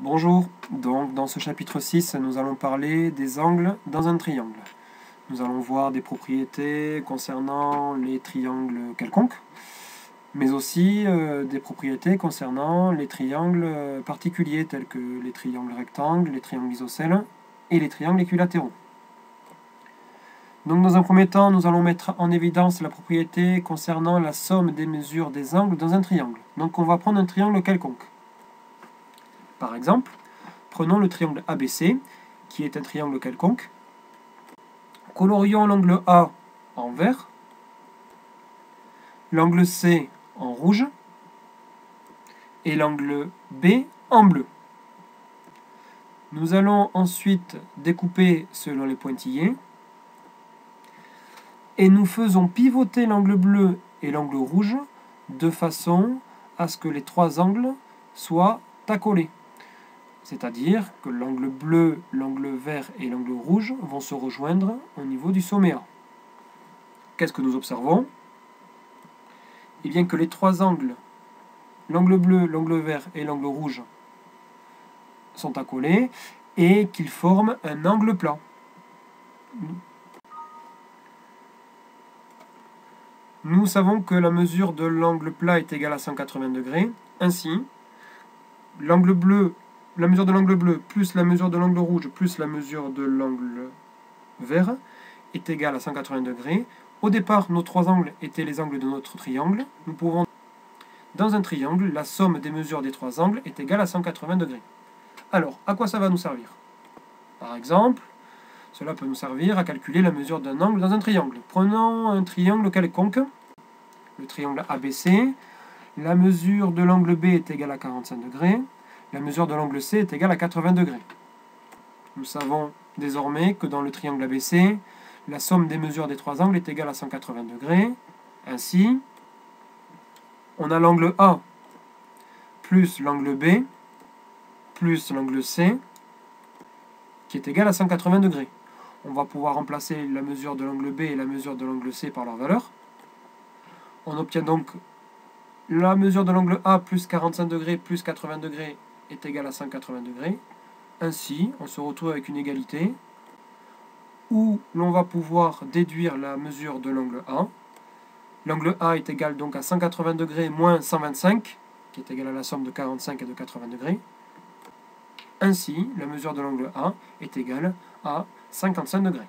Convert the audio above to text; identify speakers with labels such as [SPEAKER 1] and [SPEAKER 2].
[SPEAKER 1] Bonjour, donc dans ce chapitre 6, nous allons parler des angles dans un triangle. Nous allons voir des propriétés concernant les triangles quelconques, mais aussi des propriétés concernant les triangles particuliers tels que les triangles rectangles, les triangles isocèles et les triangles équilatéraux. Donc dans un premier temps, nous allons mettre en évidence la propriété concernant la somme des mesures des angles dans un triangle. Donc on va prendre un triangle quelconque. Par exemple, prenons le triangle ABC, qui est un triangle quelconque. Colorions l'angle A en vert, l'angle C en rouge et l'angle B en bleu. Nous allons ensuite découper selon les pointillés et nous faisons pivoter l'angle bleu et l'angle rouge de façon à ce que les trois angles soient accolés. C'est-à-dire que l'angle bleu, l'angle vert et l'angle rouge vont se rejoindre au niveau du sommet A. Qu'est-ce que nous observons? Eh bien que les trois angles, l'angle bleu, l'angle vert et l'angle rouge, sont accolés et qu'ils forment un angle plat. Nous savons que la mesure de l'angle plat est égale à 180 degrés. Ainsi, l'angle bleu, la mesure de l'angle bleu plus la mesure de l'angle rouge plus la mesure de l'angle vert est égale à 180 degrés. Au départ, nos trois angles étaient les angles de notre triangle. Nous pouvons, dans un triangle, la somme des mesures des trois angles est égale à 180 degrés. Alors, à quoi ça va nous servir? Par exemple, cela peut nous servir à calculer la mesure d'un angle dans un triangle. Prenons un triangle quelconque, le triangle ABC. La mesure de l'angle B est égale à 45 degrés. La mesure de l'angle C est égale à 80 degrés. Nous savons désormais que dans le triangle ABC, la somme des mesures des trois angles est égale à 180 degrés. Ainsi, on a l'angle A plus l'angle B plus l'angle C qui est égal à 180 degrés. On va pouvoir remplacer la mesure de l'angle B et la mesure de l'angle C par leur valeur. On obtient donc la mesure de l'angle A plus 45 degrés plus 80 degrés est égale à 180 degrés. Ainsi, on se retrouve avec une égalité où l'on va pouvoir déduire la mesure de l'angle A. L'angle A est égal donc à 180 degrés moins 125, qui est égal à la somme de 45 et de 80 degrés. Ainsi, la mesure de l'angle A est égale à 55 degrés.